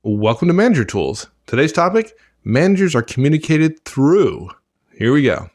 Welcome to Manager Tools. Today's topic, managers are communicated through. Here we go.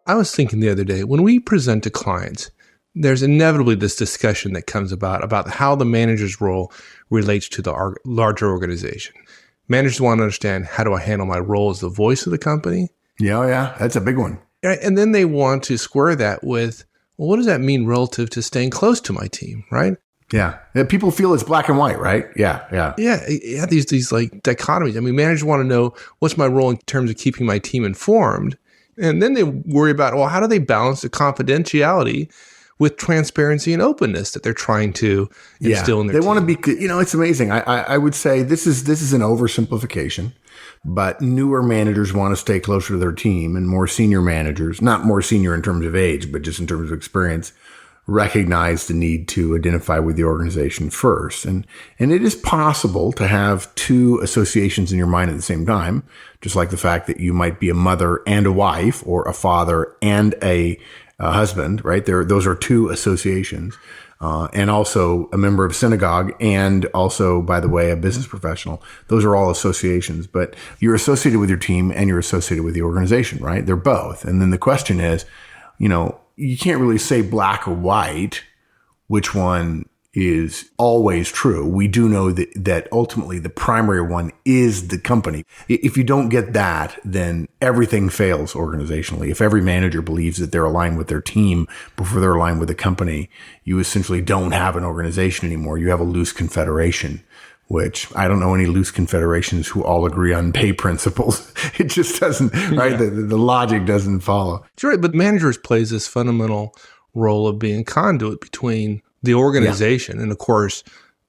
I was thinking the other day, when we present to clients, there's inevitably this discussion that comes about how the manager's role relates to the larger organization. Managers want to understand, how do I handle my role as the voice of the company? Yeah, that's a big one. And then they want to square that with, well, what does that mean relative to staying close to my team, right? Yeah. People feel it's black and white, right? Yeah. Yeah, these like dichotomies. I mean, managers want to know, what's my role in terms of keeping my team informed? And then they worry about, well, how do they balance the confidentiality with transparency and openness that they're trying to instill in their team? They want to be, it's amazing. I would say this is an oversimplification, but newer managers want to stay closer to their team, and more senior managers, not more senior in terms of age, but just in terms of experience, recognize the need to identify with the organization first. And it is possible to have two associations in your mind at the same time, just like the fact that you might be a mother and a wife, or a father and a husband, right? Those are two associations. And also a member of synagogue, and also, by the way, a business professional. Those are all associations, but you're associated with your team and you're associated with the organization, right? They're both. And then the question is, you can't really say black or white, which one is always true. We do know that ultimately the primary one is the company. If you don't get that, then everything fails organizationally. If every manager believes that they're aligned with their team before they're aligned with the company, you essentially don't have an organization anymore. You have a loose confederation, which I don't know any loose confederations who all agree on pay principles. It just doesn't, right? Yeah. The logic doesn't follow. That's right. But managers plays this fundamental role of being a conduit between the organization and, of course,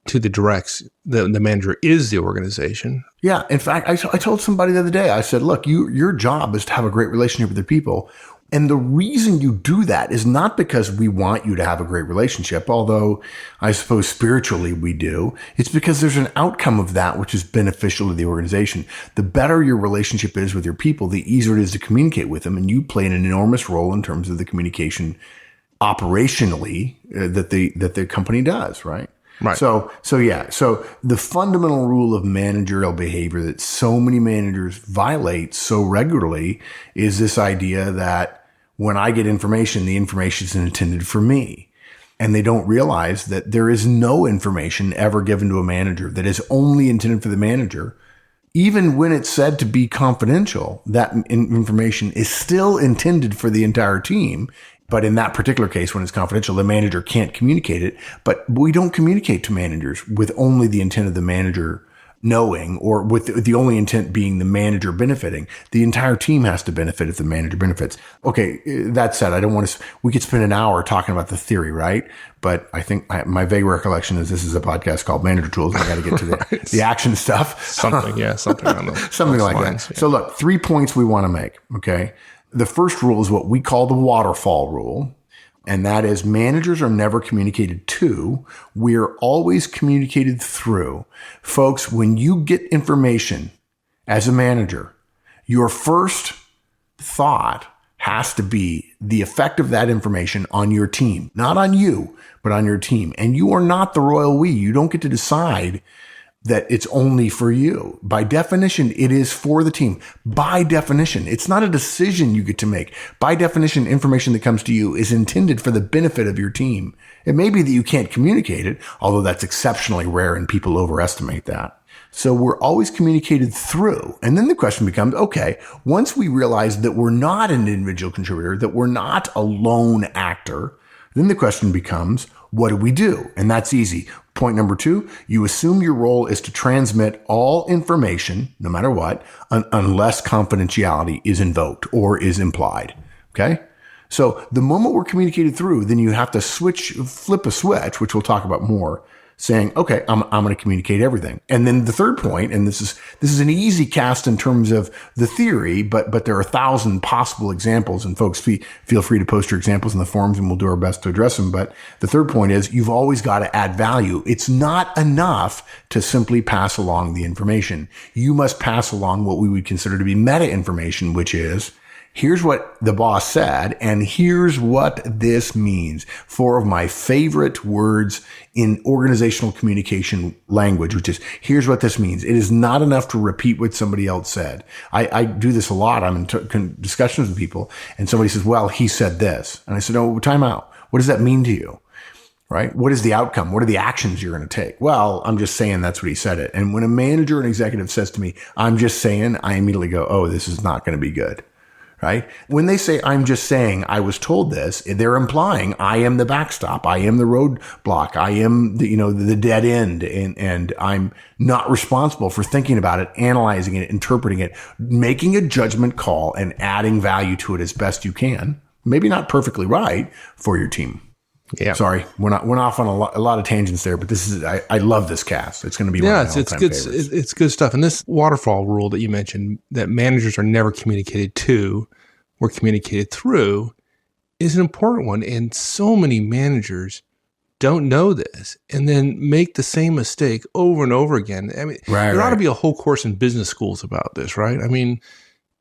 to the directs. The manager is the organization. Yeah. In fact, I told somebody the other day, I said, look, your job is to have a great relationship with your people. And the reason you do that is not because we want you to have a great relationship, although I suppose spiritually we do. It's because there's an outcome of that which is beneficial to the organization. The better your relationship is with your people, the easier it is to communicate with them. And you play an enormous role in terms of the communication operationally that the company does, right? Right. So the fundamental rule of managerial behavior that so many managers violate so regularly is this idea that when I get information, the information is intended for me. And they don't realize that there is no information ever given to a manager that is only intended for the manager. Even when it's said to be confidential, that information is still intended for the entire team. But in that particular case, when it's confidential, the manager can't communicate it. But we don't communicate to managers with only the intent of the manager knowing, or with the only intent being the manager benefiting. The entire team has to benefit if the manager benefits. Okay, that said, we could spend an hour talking about the theory, right? But I think my vague recollection is this is a podcast called Manager Tools, and I got to get to the action stuff. Something on those something like lines, that. Yeah. So look, 3 points we want to make, okay? The first rule is what we call the waterfall rule, and that is managers are never communicated to. We're always communicated through. Folks, when you get information as a manager, your first thought has to be the effect of that information on your team, not on you, but on your team. And you are not the royal we. You don't get to decide that it's only for you. By definition, it is for the team. By definition, it's not a decision you get to make. By definition, information that comes to you is intended for the benefit of your team. It may be that you can't communicate it, although that's exceptionally rare and people overestimate that. So we're always communicated through. And then the question becomes, okay, once we realize that we're not an individual contributor, that we're not a lone actor, then the question becomes, what do we do? And that's easy. Point number 2, you assume your role is to transmit all information, no matter what, unless confidentiality is invoked or is implied. Okay? So the moment we're communicated through, then you have to flip a switch, which we'll talk about more, saying, okay, I'm going to communicate everything. And then the third point, and this is an easy cast in terms of the theory, but there are 1,000 possible examples, and folks feel free to post your examples in the forums and we'll do our best to address them. But the third point is you've always got to add value. It's not enough to simply pass along the information. You must pass along what we would consider to be meta information, which is, here's what the boss said, and here's what this means. 4 of my favorite words in organizational communication language, which is, here's what this means. It is not enough to repeat what somebody else said. I do this a lot. I'm in discussions with people, and somebody says, well, he said this. And I said, oh, time out. What does that mean to you? Right? What is the outcome? What are the actions you're going to take? Well, I'm just saying that's what he said it. And when a manager or an executive says to me, I'm just saying, I immediately go, oh, this is not going to be good. Right? When they say, I'm just saying, I was told this, they're implying I am the backstop. I am the roadblock. I am the dead end. And I'm not responsible for thinking about it, analyzing it, interpreting it, making a judgment call and adding value to it as best you can. Maybe not perfectly right for your team. Yeah. Sorry, went off on a lot of tangents there, but this is, I love this cast. It's going to be one of my all-time favorites. It's good stuff. And this waterfall rule that you mentioned, that managers are never communicated to or communicated through, is an important one. And so many managers don't know this and then make the same mistake over and over again. I mean, there ought to be a whole course in business schools about this, right? I mean,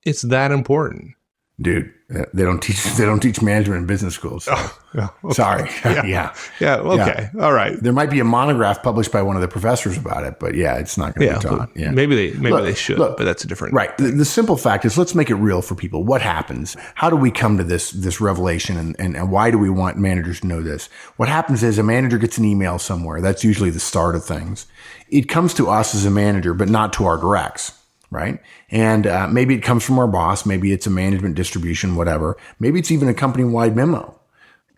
it's that important. Dude, they don't teach management in business schools. So. Oh, yeah, okay. Sorry. Yeah. Okay. Yeah. All right. There might be a monograph published by one of the professors about it, but yeah, it's not going to be taught. Yeah. Maybe they should, but that's a different. Right. The simple fact is, let's make it real for people. What happens? How do we come to this revelation, and why do we want managers to know this? What happens is a manager gets an email somewhere. That's usually the start of things. It comes to us as a manager, but not to our directs. Right. And maybe it comes from our boss. Maybe it's a management distribution, whatever. Maybe it's even a company-wide memo.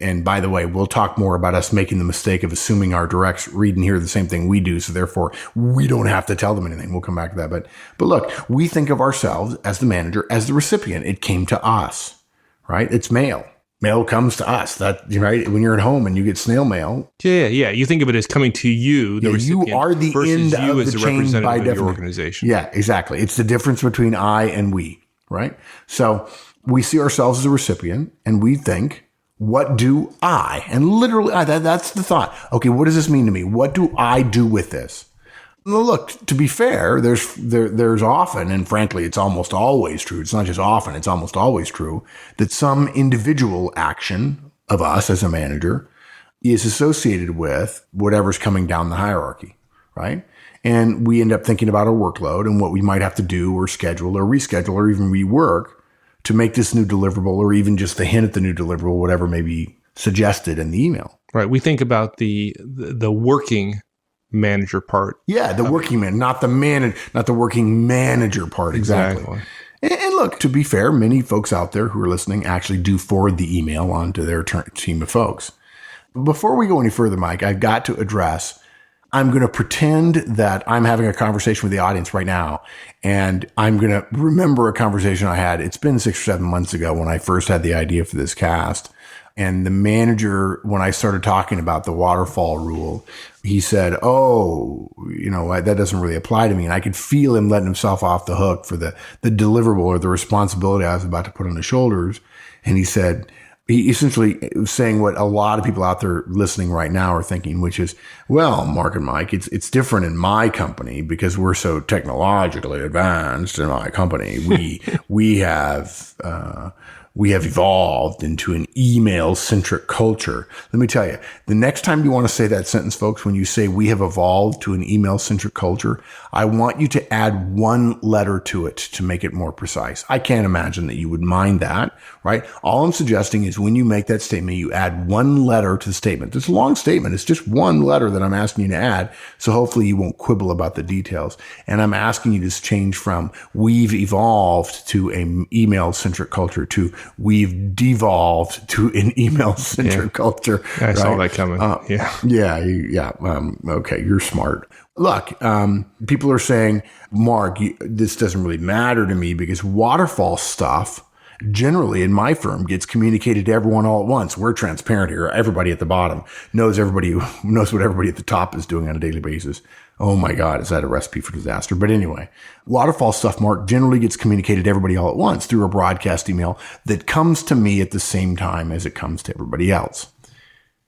And by the way, we'll talk more about us making the mistake of assuming our directs read and hear the same thing we do. So therefore, we don't have to tell them anything. We'll come back to that. But look, we think of ourselves as the manager, as the recipient. It came to us, right? It's mail. Mail comes to us. That, right? When you're at home and you get snail mail. Yeah. You think of it as coming to you, the recipient, you are the end of the chain by definition. Of your organization. Yeah, exactly. It's the difference between I and we, right? So we see ourselves as a recipient and we think, what do I? And literally, that's the thought. Okay, what does this mean to me? What do I do with this? Well, look, to be fair, there's often, and frankly, it's almost always true. It's not just often, it's almost always true that some individual action of us as a manager is associated with whatever's coming down the hierarchy, right? And we end up thinking about our workload and what we might have to do or schedule or reschedule or even rework to make this new deliverable, or even just the hint at the new deliverable, whatever may be suggested in the email. Right. We think about the working manager part. Yeah, the working man, not the working manager part. Exactly. And look, to be fair, many folks out there who are listening actually do forward the email on to their team of folks. Before we go any further, Mike, I've got to address, I'm going to pretend that I'm having a conversation with the audience right now, and I'm going to remember a conversation I had. It's been 6 or 7 months ago when I first had the idea for this cast. And the manager, when I started talking about the waterfall rule, he said, oh, that doesn't really apply to me. And I could feel him letting himself off the hook for the deliverable or the responsibility I was about to put on his shoulders. And he essentially was saying what a lot of people out there listening right now are thinking, which is, well, Mark and Mike, it's different in my company because we're so technologically advanced in my company. We have evolved into an email-centric culture. Let me tell you, the next time you want to say that sentence, folks, when you say we have evolved to an email-centric culture, I want you to add one letter to it to make it more precise. I can't imagine that you would mind that, right? All I'm suggesting is when you make that statement, you add one letter to the statement. It's a long statement. It's just one letter that I'm asking you to add. So hopefully you won't quibble about the details. And I'm asking you to change from we've evolved to an email-centric culture to we've devolved to an email-centric culture. I saw that coming. Okay, you're smart. Look, people are saying, Mark, this doesn't really matter to me because waterfall stuff generally in my firm gets communicated to everyone all at once. We're transparent here. Everybody at the bottom knows what everybody at the top is doing on a daily basis. Oh my God, is that a recipe for disaster? But anyway, waterfall stuff, Mark, generally gets communicated to everybody all at once through a broadcast email that comes to me at the same time as it comes to everybody else.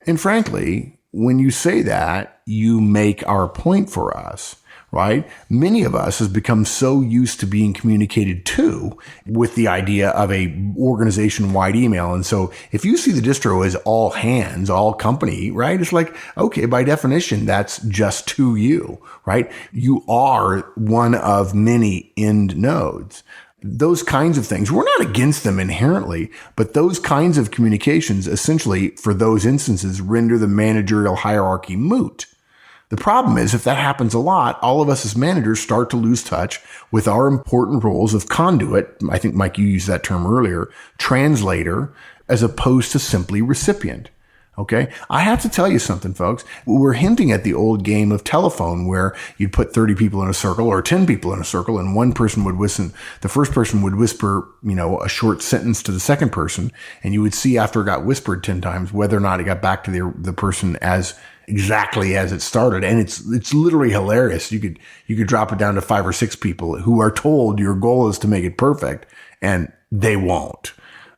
And frankly, when you say that, you make our point for us, right? Many of us has become so used to being communicated to with the idea of a organization-wide email. And so if you see the distro as all hands, all company, right? It's like, okay, by definition, that's just to you, right? You are one of many end nodes. Those kinds of things, we're not against them inherently, but those kinds of communications essentially, for those instances, render the managerial hierarchy moot. The problem is, if that happens a lot, all of us as managers start to lose touch with our important roles of conduit. I think, Mike, you used that term earlier, translator, as opposed to simply recipient. Okay. I have to tell you something, folks. We're hinting at the old game of telephone where you'd put 30 people in a circle or 10 people in a circle and one person would listen. The first person would whisper, a short sentence to the second person. And you would see after it got whispered 10 times, whether or not it got back to the person as exactly as it started. And it's literally hilarious. You could drop it down to 5 or 6 people who are told your goal is to make it perfect, and they won't.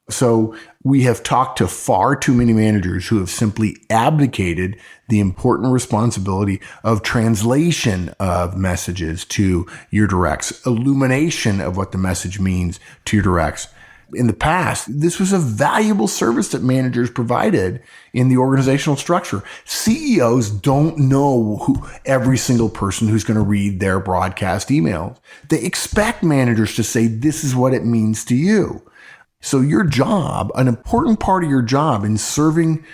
So we have talked to far too many managers who have simply abdicated the important responsibility of translation of messages to your directs, illumination of what the message means to your directs. In the past, this was a valuable service that managers provided in the organizational structure. CEOs don't know who every single person who's going to read their broadcast emails. They expect managers to say, this is what it means to you. So your job, an important part of your job in serving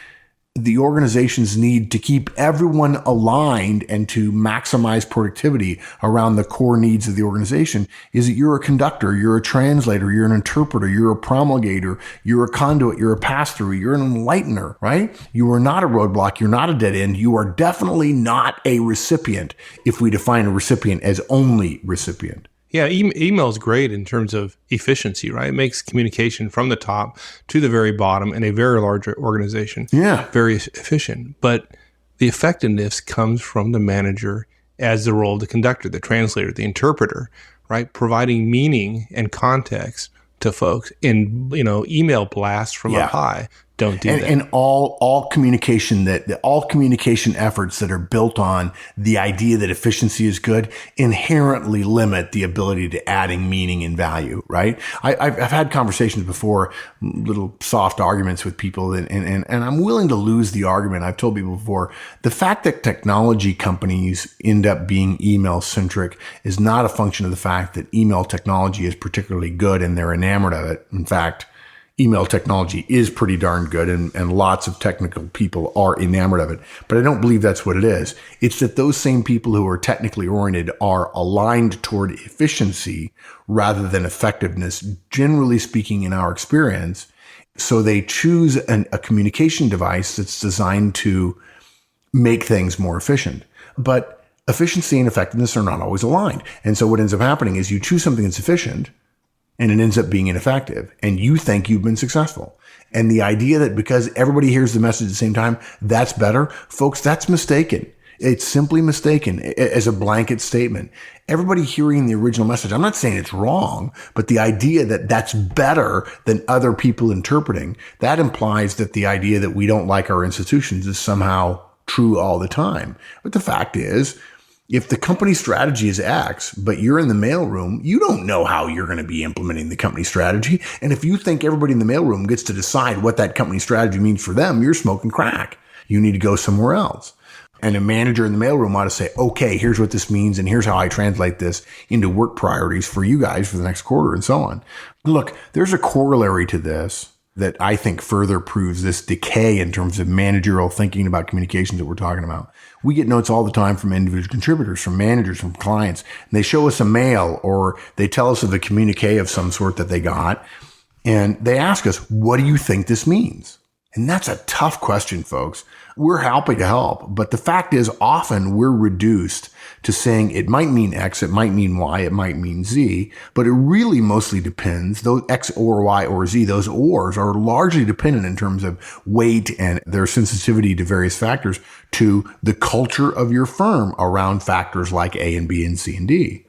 the organization's need to keep everyone aligned and to maximize productivity around the core needs of the organization, is that you're a conductor, you're a translator, you're an interpreter, you're a promulgator, you're a conduit, you're a pass-through, you're an enlightener, right? You are not a roadblock, you're not a dead end, you are definitely not a recipient if we define a recipient as only recipient. Yeah, email is great in terms of efficiency, right? It makes communication from the top to the very bottom in a very large organization very efficient. But the effectiveness comes from the manager as the role of the conductor, the translator, the interpreter, right? Providing meaning and context to folks. In email blasts from up high don't do that. And all communication efforts that are built on the idea that efficiency is good inherently limit the ability to adding meaning and value, right? I've had conversations before, little soft arguments with people, and I'm willing to lose the argument. I've told people before, the fact that technology companies end up being email centric is not a function of the fact that email technology is particularly good and they're enamored of it. In fact, email technology is pretty darn good, and lots of technical people are enamored of it. But I don't believe that's what it is. It's that those same people who are technically oriented are aligned toward efficiency rather than effectiveness, generally speaking, in our experience. So they choose a communication device that's designed to make things more efficient. But efficiency and effectiveness are not always aligned. And so what ends up happening is you choose something that's efficient, and it ends up being ineffective, and you think you've been successful. And the idea that because everybody hears the message at the same time, that's better, folks, that's mistaken. It's simply mistaken as a blanket statement. Everybody hearing the original message, I'm not saying it's wrong, but the idea that that's better than other people interpreting, that implies that the idea that we don't like our institutions is somehow true all the time. But the fact is, if the company strategy is X, but you're in the mailroom, you don't know how you're going to be implementing the company strategy. And if you think everybody in the mailroom gets to decide what that company strategy means for them, you're smoking crack. You need to go somewhere else. And a manager in the mailroom ought to say, okay, here's what this means, and here's how I translate this into work priorities for you guys for the next quarter, and so on. Look, there's a corollary to this that I think further proves this decay in terms of managerial thinking about communications that we're talking about. We get notes all the time from individual contributors, from managers, from clients, and they show us a mail or they tell us of a communique of some sort that they got, and they ask us, what do you think this means? And that's a tough question, folks. We're happy to help, but the fact is often we're reduced to saying it might mean X, it might mean Y, it might mean Z, but it really mostly depends. Those X or Y or Z, those ors are largely dependent in terms of weight and their sensitivity to various factors to the culture of your firm around factors like A and B and C and D.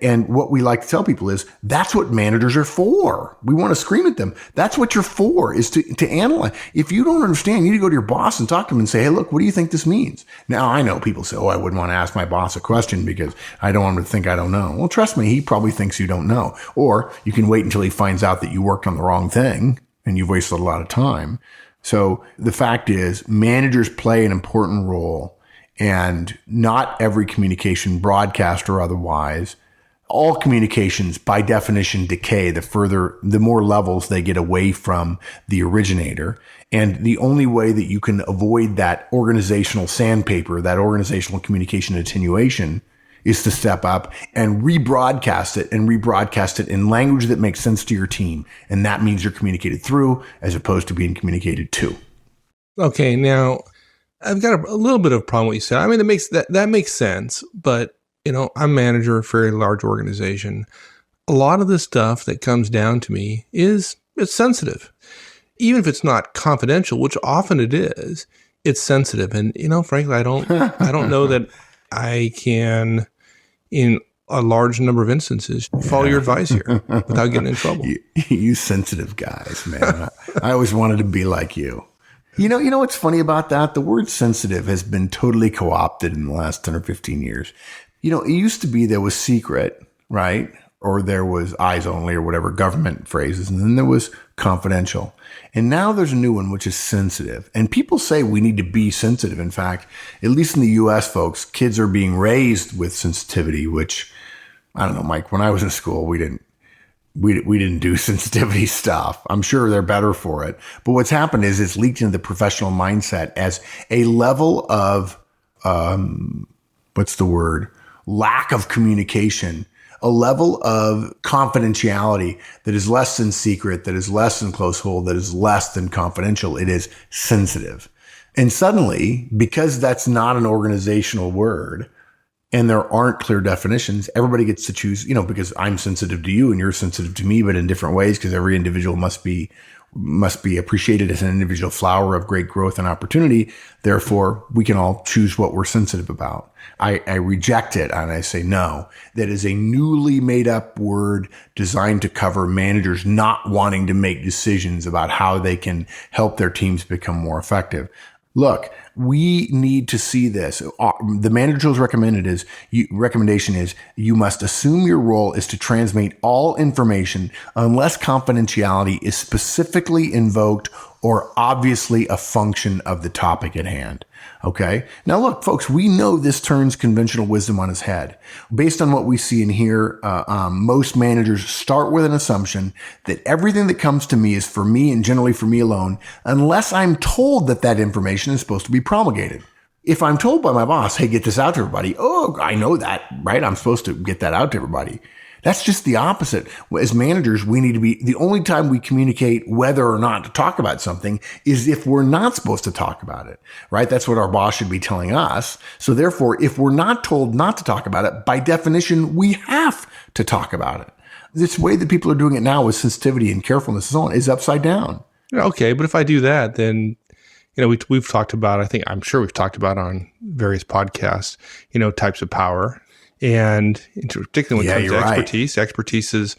And what we like to tell people is that's what managers are for. We want to scream at them. That's what you're for, is to analyze. If you don't understand, you need to go to your boss and talk to him and say, hey, look, what do you think this means? Now, I know people say, I wouldn't want to ask my boss a question because I don't want him to think I don't know. Well, trust me, he probably thinks you don't know. Or you can wait until he finds out that you worked on the wrong thing and you've wasted a lot of time. So the fact is, managers play an important role, and not every communication, broadcast or otherwise, all communications by definition decay the more levels they get away from the originator. And the only way that you can avoid that organizational sandpaper, that organizational communication attenuation, is to step up and rebroadcast it in language that makes sense to your team. And that means you're communicated through as opposed to being communicated to. Okay, now I've got a little bit of a problem with what you said. I mean, that makes sense, but I'm manager of a very large organization. A lot of the stuff that comes down to me it's sensitive. Even if it's not confidential, which often it is, it's sensitive. And, frankly, I don't know that I can, in a large number of instances, follow your advice here without getting in trouble. You sensitive guys, man. I always wanted to be like you. You know what's funny about that? The word sensitive has been totally co-opted in the last 10 or 15 years. It used to be there was secret, right? Or there was eyes only or whatever government phrases. And then there was confidential. And now there's a new one, which is sensitive. And people say we need to be sensitive. In fact, at least in the US, folks, kids are being raised with sensitivity, which, I don't know, Mike, when I was in school, we didn't do sensitivity stuff. I'm sure they're better for it. But what's happened is it's leaked into the professional mindset as a level of, lack of communication, a level of confidentiality that is less than secret, that is less than close hold, that is less than confidential. It is sensitive. And suddenly, because that's not an organizational word and there aren't clear definitions, everybody gets to choose, because I'm sensitive to you and you're sensitive to me, but in different ways, because every individual must be appreciated as an individual flower of great growth and opportunity. Therefore, we can all choose what we're sensitive about. I reject it and I say no. That is a newly made up word designed to cover managers not wanting to make decisions about how they can help their teams become more effective. Look, we need to see this. The manager's recommendation is you must assume your role is to transmit all information unless confidentiality is specifically invoked or obviously a function of the topic at hand. Okay. Now look, folks, we know this turns conventional wisdom on its head. Based on what we see and hear, most managers start with an assumption that everything that comes to me is for me and generally for me alone, unless I'm told that information is supposed to be promulgated. If I'm told by my boss, hey, get this out to everybody. Oh, I know that, right? I'm supposed to get that out to everybody. That's just the opposite. As managers, we need to be, the only time we communicate whether or not to talk about something is if we're not supposed to talk about it, right? That's what our boss should be telling us. So therefore, if we're not told not to talk about it, by definition, we have to talk about it. This way that people are doing it now with sensitivity and carefulness and so on is upside down. Okay, but if I do that, then we've talked about, I'm sure we've talked about on various podcasts, types of power. And particularly when it comes to expertise, expertise is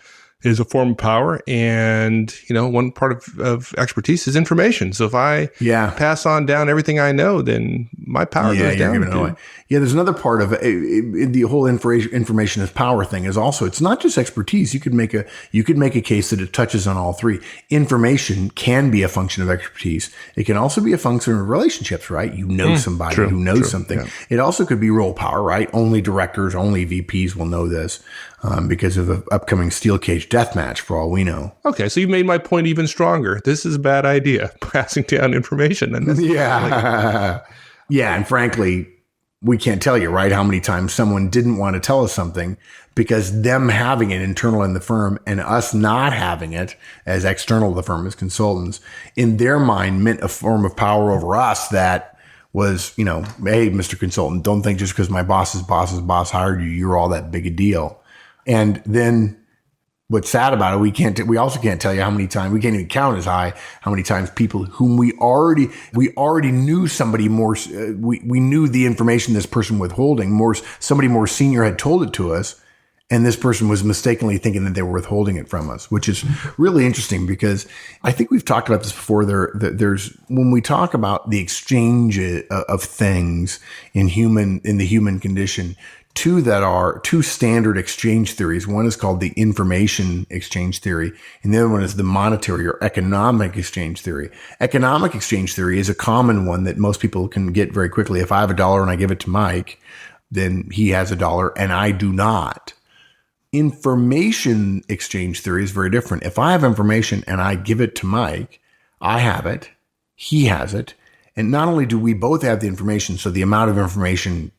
a form of power. And, one part of expertise is information. So if I pass on down everything I know, then my power goes down. Yeah, there's another part of it. The whole information is power thing is also, it's not just expertise. You could make a case that it touches on all three. Information can be a function of expertise. It can also be a function of relationships, right? Somebody who knows something. Yeah. It also could be role power, right? Only directors, only VPs will know this. Because of the upcoming steel cage death match, for all we know. Okay, so you've made my point even stronger. This is a bad idea, passing down information. And yeah, and frankly, we can't tell you, right, how many times someone didn't want to tell us something because them having it internal in the firm and us not having it as external to the firm as consultants, in their mind meant a form of power over us that was, hey, Mr. Consultant, don't think just because my boss's boss hired you, you're all that big a deal. And then what's sad about it, we also can't tell you how many times, we can't even count as high how many times people whom we already knew somebody more, we knew the information this person withholding more, somebody more senior had told it to us. And this person was mistakenly thinking that they were withholding it from us, which is really interesting because I think we've talked about this before. There's when we talk about the exchange of things in the human condition, two standard exchange theories. One is called the information exchange theory, and the other one is the monetary or economic exchange theory. Economic exchange theory is a common one that most people can get very quickly. If I have $1 and I give it to Mike, then he has $1 and I do not. Information exchange theory is very different. If I have information and I give it to Mike, I have it, he has it. And not only do we both have the information, so the amount of information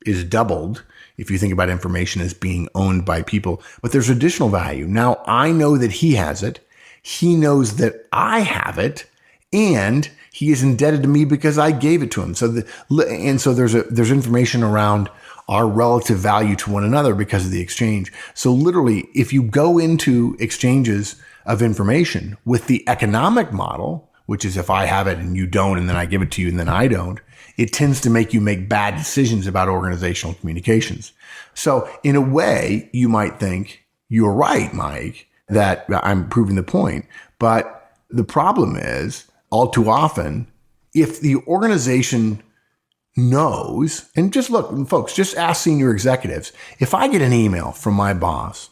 is doubled if you think about information as being owned by people, but there's additional value. Now I know that he has it. He knows that I have it, and he is indebted to me because I gave it to him. So there's information around our relative value to one another because of the exchange. So literally, if you go into exchanges of information with the economic model, which is if I have it and you don't, and then I give it to you and then I don't, it tends to make you make bad decisions about organizational communications. So in a way, you might think you're right, Mike, that I'm proving the point. But the problem is, all too often, if the organization knows, and just look, folks, just ask senior executives. If I get an email from my boss,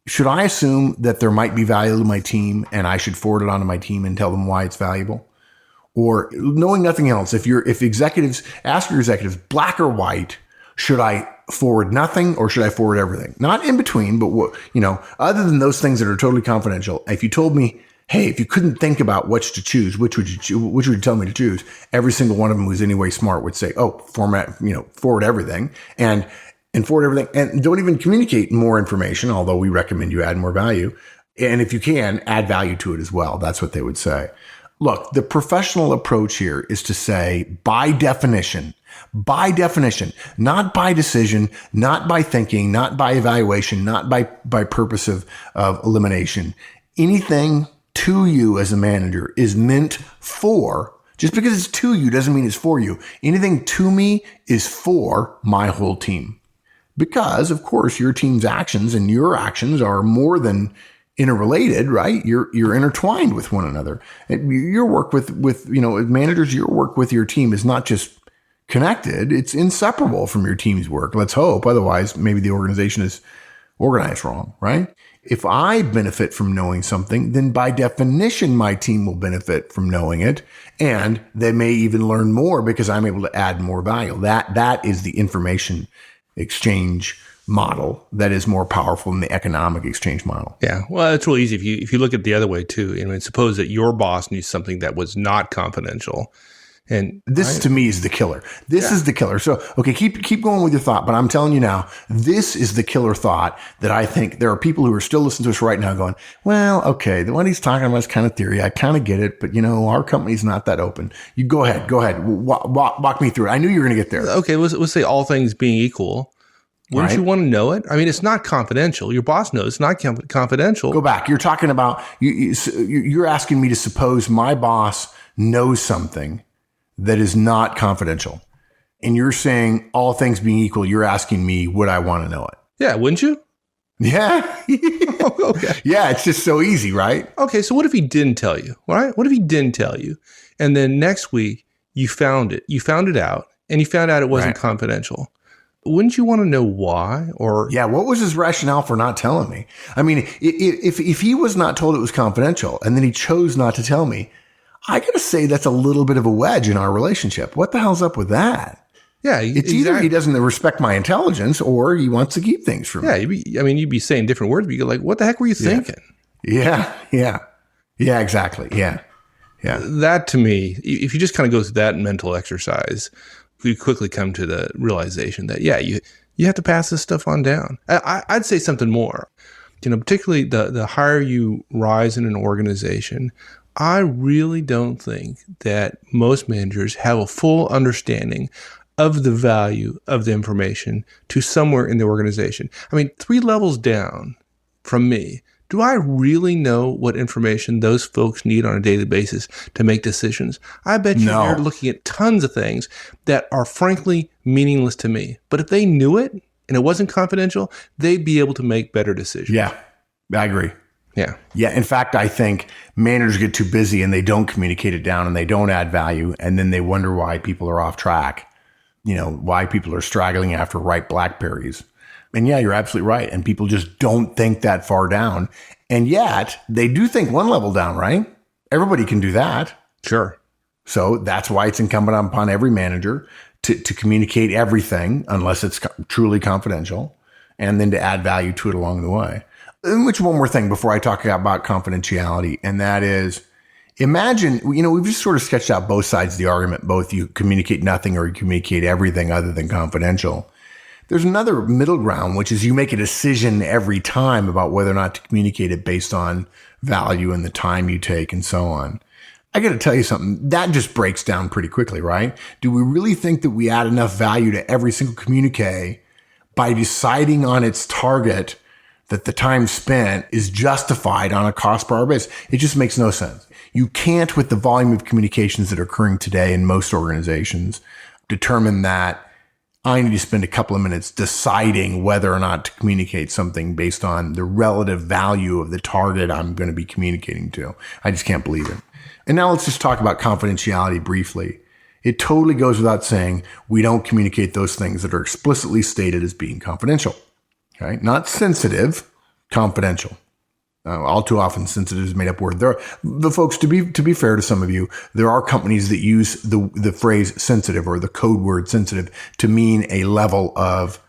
should I assume that there might be value to my team and I should forward it on to my team and tell them why it's valuable? Or knowing nothing else, ask your executives, black or white, should I forward nothing or should I forward everything? Not in between, but other than those things that are totally confidential. If you told me, hey, if you couldn't think about which to choose, which would you tell me to choose? Every single one of them who's anyway smart would say, forward everything and forward everything and don't even communicate more information, although we recommend you add more value. And if you can, add value to it as well. That's what they would say. Look, the professional approach here is to say, by definition, not by decision, not by thinking, not by evaluation, not by purpose of elimination, anything to you as a manager is meant for, just because it's to you doesn't mean it's for you. Anything to me is for my whole team. Because, of course, your team's actions and your actions are more than interrelated, right? You're intertwined with one another. Your work with managers, your work with your team is not just connected, it's inseparable from your team's work. Let's hope. Otherwise, maybe the organization is organized wrong, right? If I benefit from knowing something, then by definition, my team will benefit from knowing it. And they may even learn more because I'm able to add more value. That is the information exchange model that is more powerful than the economic exchange model. Yeah. Well, it's real easy. If you look at it the other way too, suppose that your boss knew something that was not confidential. And this to me is the killer. This is the killer. So, okay, keep going with your thought, but I'm telling you now, this is the killer thought that I think there are people who are still listening to us right now going, well, okay, the one he's talking about is kind of theory. I kind of get it, but our company's not that open. You go ahead. Walk me through it. I knew you were going to get there. Okay. Let's say all things being equal. Wouldn't you want to know it? I mean, it's not confidential. Your boss knows it's not confidential. Go back. You're talking about, you're asking me to suppose my boss knows something that is not confidential. And you're saying all things being equal, you're asking me, would I want to know it? Yeah, wouldn't you? Yeah. Okay. Yeah, it's just so easy, right? Okay, so what if he didn't tell you, right? What if he didn't tell you? And then next week, you found it out, and you found out it wasn't confidential. Wouldn't you want to know why? Or what was his rationale for not telling me? I mean, if he was not told it was confidential, and then he chose not to tell me, I got to say that's a little bit of a wedge in our relationship. What the hell's up with that? Yeah, it's either he doesn't respect my intelligence or he wants to keep things from me. Yeah, you'd be saying different words, but you're like, what the heck were you thinking? Yeah, exactly. Yeah. That to me, if you just kind of go through that mental exercise, you quickly come to the realization that, you have to pass this stuff on down. I'd say something more. Particularly the higher you rise in an organization, I really don't think that most managers have a full understanding of the value of the information to somewhere in the organization. I mean, 3 levels down from me, do I really know what information those folks need on a daily basis to make decisions? I bet you they're looking at tons of things that are frankly meaningless to me. But if they knew it and it wasn't confidential, they'd be able to make better decisions. Yeah, I agree. Yeah. In fact, I think managers get too busy and they don't communicate it down and they don't add value. And then they wonder why people are off track, why people are straggling after ripe blackberries. And yeah, you're absolutely right. And people just don't think that far down. And yet they do think 1 level down, right? Everybody can do that. Sure. So that's why it's incumbent upon every manager to communicate everything, unless it's truly confidential, and then to add value to it along the way. Which one more thing before I talk about confidentiality, and that is, imagine, we've just sort of sketched out both sides of the argument, both you communicate nothing or you communicate everything other than confidential. There's another middle ground, which is you make a decision every time about whether or not to communicate it based on value and the time you take and so on. I got to tell you something, that just breaks down pretty quickly, right? Do we really think that we add enough value to every single communique by deciding on its target that the time spent is justified on a cost per hour basis? It just makes no sense. You can't, with the volume of communications that are occurring today in most organizations, determine that I need to spend a couple of minutes deciding whether or not to communicate something based on the relative value of the target I'm going to be communicating to. I just can't believe it. And now let's just talk about confidentiality briefly. It totally goes without saying we don't communicate those things that are explicitly stated as being confidential. Okay, not sensitive, confidential. All too often, sensitive is a made up word. The folks, to be fair to some of you, there are companies that use the phrase sensitive or the code word sensitive to mean a level of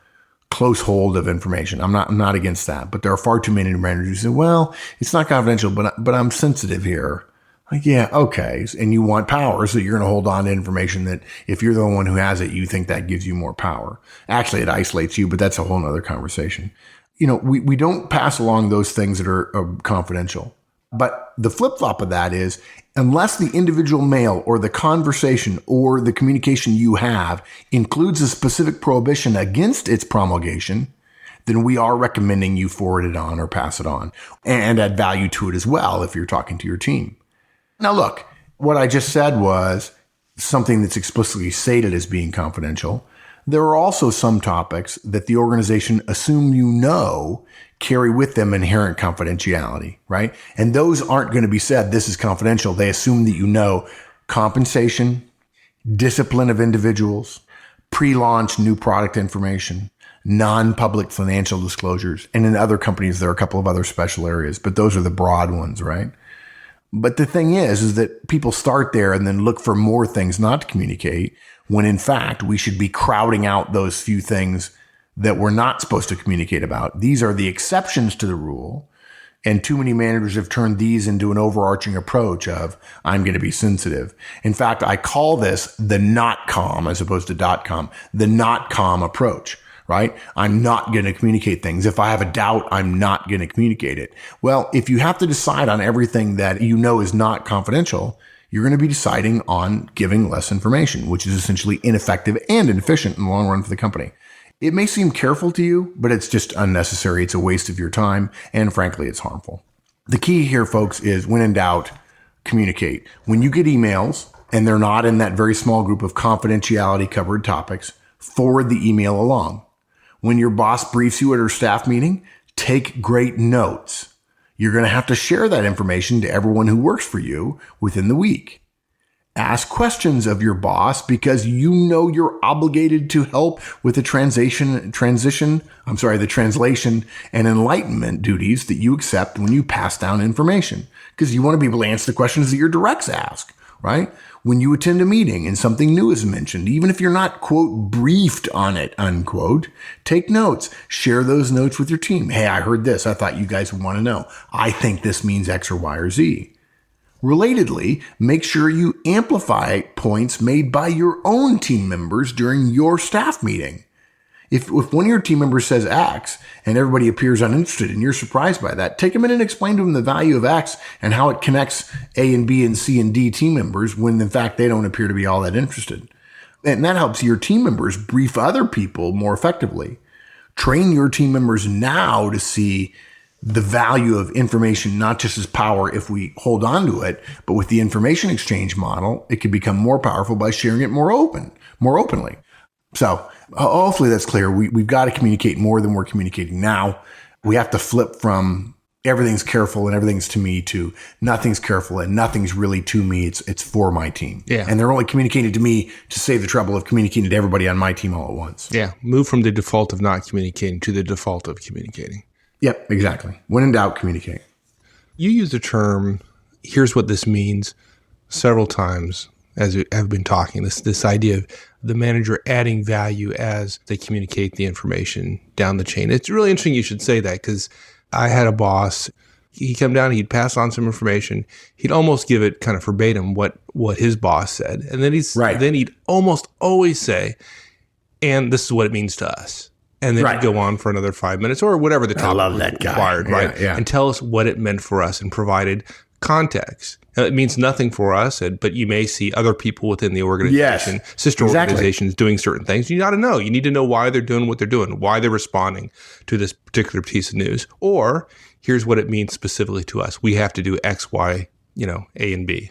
close hold of information. I'm not against that, but there are far too many managers who say, well, it's not confidential, but I'm sensitive here. Like, yeah, okay. And you want power, so you're going to hold on to information that if you're the one who has it, you think that gives you more power. Actually, it isolates you, but that's a whole nother conversation. We don't pass along those things that are confidential. But the flip-flop of that is, unless the individual mail or the conversation or the communication you have includes a specific prohibition against its promulgation, then we are recommending you forward it on or pass it on and add value to it as well if you're talking to your team. Now, look, what I just said was something that's explicitly stated as being confidential. There are also some topics that the organization assume carry with them inherent confidentiality, right? And those aren't going to be said, this is confidential. They assume that compensation, discipline of individuals, pre-launch new product information, non-public financial disclosures. And in other companies, there are a couple of other special areas, but those are the broad ones, right? But the thing is that people start there and then look for more things not to communicate, when in fact, we should be crowding out those few things that we're not supposed to communicate about. These are the exceptions to the rule. And too many managers have turned these into an overarching approach of, I'm going to be sensitive. In fact, I call this the not com as opposed to .com, the not com approach. Right? I'm not going to communicate things. If I have a doubt, I'm not going to communicate it. Well, if you have to decide on everything that is not confidential, you're going to be deciding on giving less information, which is essentially ineffective and inefficient in the long run for the company. It may seem careful to you, but it's just unnecessary. It's a waste of your time. And frankly, it's harmful. The key here, folks, is when in doubt, communicate. When you get emails and they're not in that very small group of confidentiality covered topics, forward the email along. When your boss briefs you at her staff meeting, take great notes. You're going to have to share that information to everyone who works for you within the week. Ask questions of your boss because you're obligated to help with the translation and enlightenment duties that you accept when you pass down information, because you want to be able to answer the questions that your directs ask, right? When you attend a meeting and something new is mentioned, even if you're not, quote, briefed on it, unquote, take notes. Share those notes with your team. Hey, I heard this. I thought you guys would want to know. I think this means X or Y or Z. Relatedly, make sure you amplify points made by your own team members during your staff meeting. If one of your team members says X and everybody appears uninterested and you're surprised by that, take a minute and explain to them the value of X and how it connects A and B and C and D team members when in fact they don't appear to be all that interested. And that helps your team members brief other people more effectively. Train your team members now to see the value of information, not just as power if we hold on to it, but with the information exchange model, it can become more powerful by sharing it more openly. So hopefully that's clear. We've got to communicate more than we're communicating now. We have to flip from everything's careful and everything's to me to nothing's careful and nothing's really to me. It's for my team. Yeah. And they're only communicating to me to save the trouble of communicating to everybody on my team all at once. Yeah. Move from the default of not communicating to the default of communicating. Yep, exactly. When in doubt, communicate. You use the term, here's what this means, several times as we have been talking, this idea of the manager adding value as they communicate the information down the chain. It's really interesting you should say that, because I had a boss, he'd come down, he'd pass on some information, he'd almost give it kind of verbatim what his boss said. And then then he'd almost always say, and this is what it means to us. And then he'd go on for another 5 minutes or whatever the topic required, right? Yeah. And tell us what it meant for us and provided context. Now, it means nothing for us, but you may see other people within the organization, sister organizations doing certain things. You got to know. You need to know why they're doing what they're doing, why they're responding to this particular piece of news. Or here's what it means specifically to us. We have to do X, Y, A and B.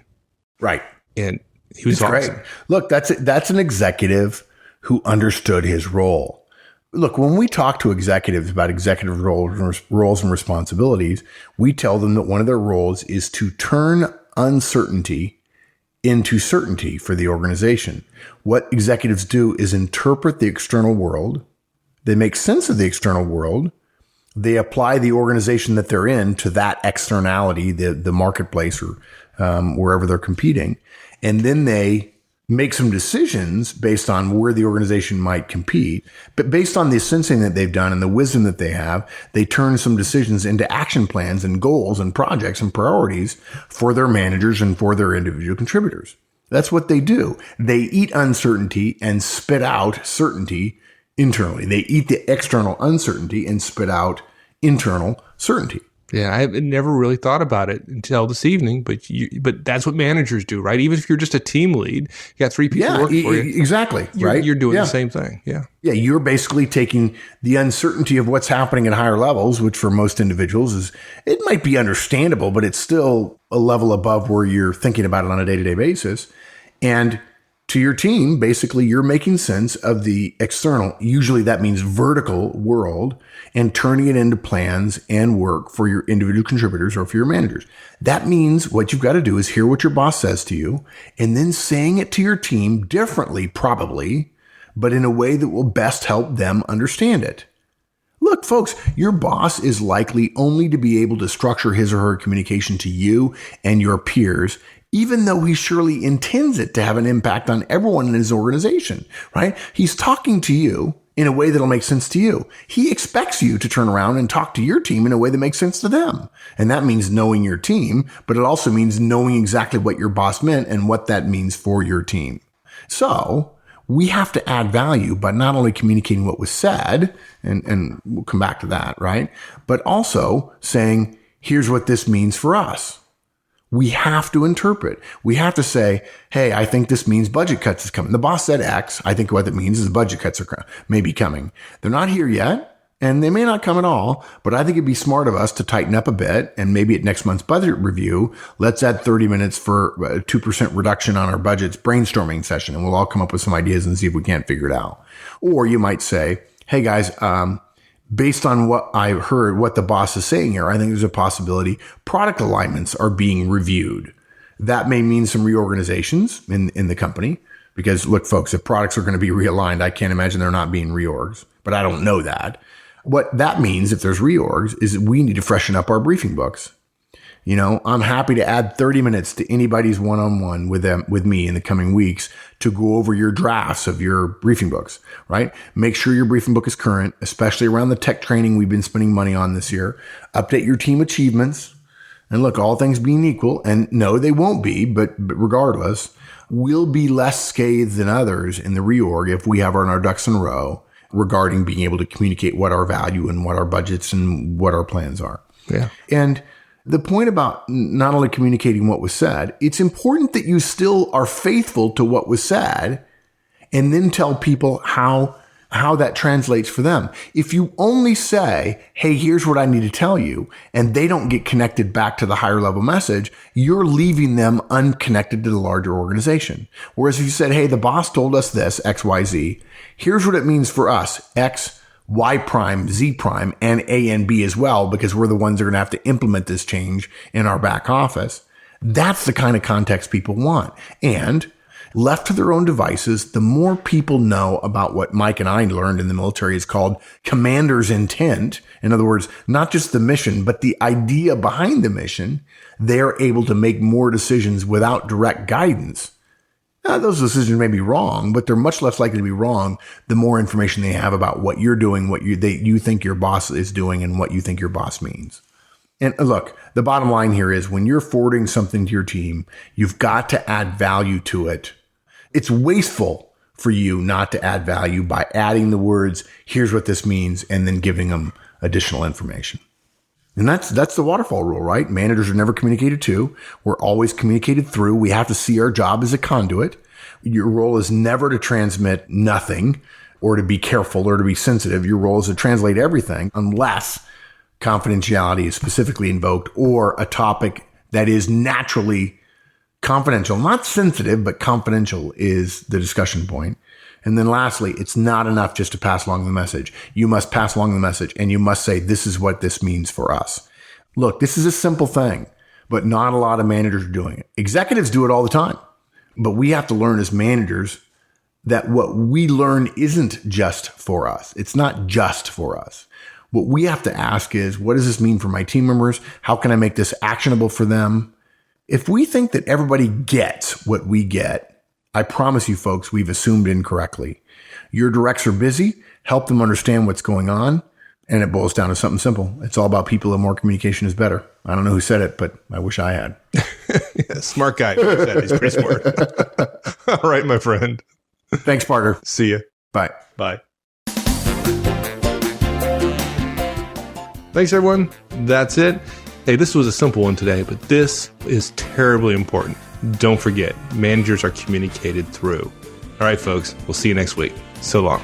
Right. And he was awesome. Great. Look, that's an executive who understood his role. Look, when we talk to executives about executive roles and responsibilities, we tell them that one of their roles is to turn uncertainty into certainty for the organization. What executives do is interpret the external world. They make sense of the external world. They apply the organization that they're in to that externality, the marketplace or wherever they're competing. And then they make some decisions based on where the organization might compete. But based on the sensing that they've done and the wisdom that they have, they turn some decisions into action plans and goals and projects and priorities for their managers and for their individual contributors. That's what they do. They eat uncertainty and spit out certainty internally. They eat the external uncertainty and spit out internal certainty. Yeah, I never really thought about it until this evening, but that's what managers do, right? Even if you're just a team lead, you got 3 people working for you. Exactly, right? You're doing the same thing, yeah. Yeah, you're basically taking the uncertainty of what's happening at higher levels, which for most individuals it might be understandable, but it's still a level above where you're thinking about it on a day-to-day basis. And to your team, basically, you're making sense of the external, usually that means vertical world, and turning it into plans and work for your individual contributors or for your managers. That means what you've got to do is hear what your boss says to you and then saying it to your team differently, probably, but in a way that will best help them understand it. Look, folks, your boss is likely only to be able to structure his or her communication to you and your peers, even though he surely intends it to have an impact on everyone in his organization, right? He's talking to you in a way that'll make sense to you. He expects you to turn around and talk to your team in a way that makes sense to them. And that means knowing your team, but it also means knowing exactly what your boss meant and what that means for your team. So we have to add value by not only communicating what was said, and we'll come back to that, right? But also saying, here's what this means for us. We have to interpret. We have to say, hey, I think this means budget cuts is coming. The boss said X. I think what it means is budget cuts are maybe coming. They're not here yet, and they may not come at all, but I think it'd be smart of us to tighten up a bit, and maybe at next month's budget review, let's add 30 minutes for a 2% reduction on our budget's brainstorming session, and we'll all come up with some ideas and see if we can't figure it out. Or you might say, hey guys, based on what I heard, what the boss is saying here, I think there's a possibility product alignments are being reviewed. That may mean some reorganizations in the company because look, folks, if products are going to be realigned, I can't imagine they're not being reorgs, but I don't know that. What that means if there's reorgs is we need to freshen up our briefing books. You know, I'm happy to add 30 minutes to anybody's one-on-one with me in the coming weeks to go over your drafts of your briefing books, right? Make sure your briefing book is current, especially around the tech training we've been spending money on this year. Update your team achievements. And look, all things being equal, and no, they won't be, but regardless, we'll be less scathed than others in the reorg if we have our ducks in a row regarding being able to communicate what our value and what our budgets and what our plans are. Yeah. And the point about not only communicating what was said, it's important that you still are faithful to what was said and then tell people how that translates for them. If you only say, hey, here's what I need to tell you, and they don't get connected back to the higher level message, you're leaving them unconnected to the larger organization. Whereas if you said, hey, the boss told us this, X, Y, Z, here's what it means for us, X, Y prime, Z prime, and A and B as well, because we're the ones that are going to have to implement this change in our back office. That's the kind of context people want. And left to their own devices, the more people know about what Mike and I learned in the military is called commander's intent. In other words, not just the mission, but the idea behind the mission, they're able to make more decisions without direct guidance. Now, those decisions may be wrong, but they're much less likely to be wrong the more information they have about what you're doing, what you think your boss is doing, and what you think your boss means. And look, the bottom line here is when you're forwarding something to your team, you've got to add value to it. It's wasteful for you not to add value by adding the words, here's what this means, and then giving them additional information. And that's the waterfall rule, right? Managers are never communicated to. We're always communicated through. We have to see our job as a conduit. Your role is never to transmit nothing or to be careful or to be sensitive. Your role is to translate everything unless confidentiality is specifically invoked or a topic that is naturally confidential, not sensitive, but confidential is the discussion point. And then lastly, it's not enough just to pass along the message. You must pass along the message and you must say, this is what this means for us. Look, this is a simple thing, but not a lot of managers are doing it. Executives do it all the time, but we have to learn as managers that what we learn isn't just for us. It's not just for us. What we have to ask is, what does this mean for my team members? How can I make this actionable for them? If we think that everybody gets what we get, I promise you folks, we've assumed incorrectly. Your directs are busy, help them understand what's going on, and it boils down to something simple. It's all about people and more communication is better. I don't know who said it, but I wish I had. Yeah, smart guy. He's pretty smart. All right, my friend. Thanks, Parker. See you. Bye. Bye. Thanks, everyone. That's it. Hey, this was a simple one today, but this is terribly important. Don't forget, managers are communicated through. All right, folks, we'll see you next week. So long.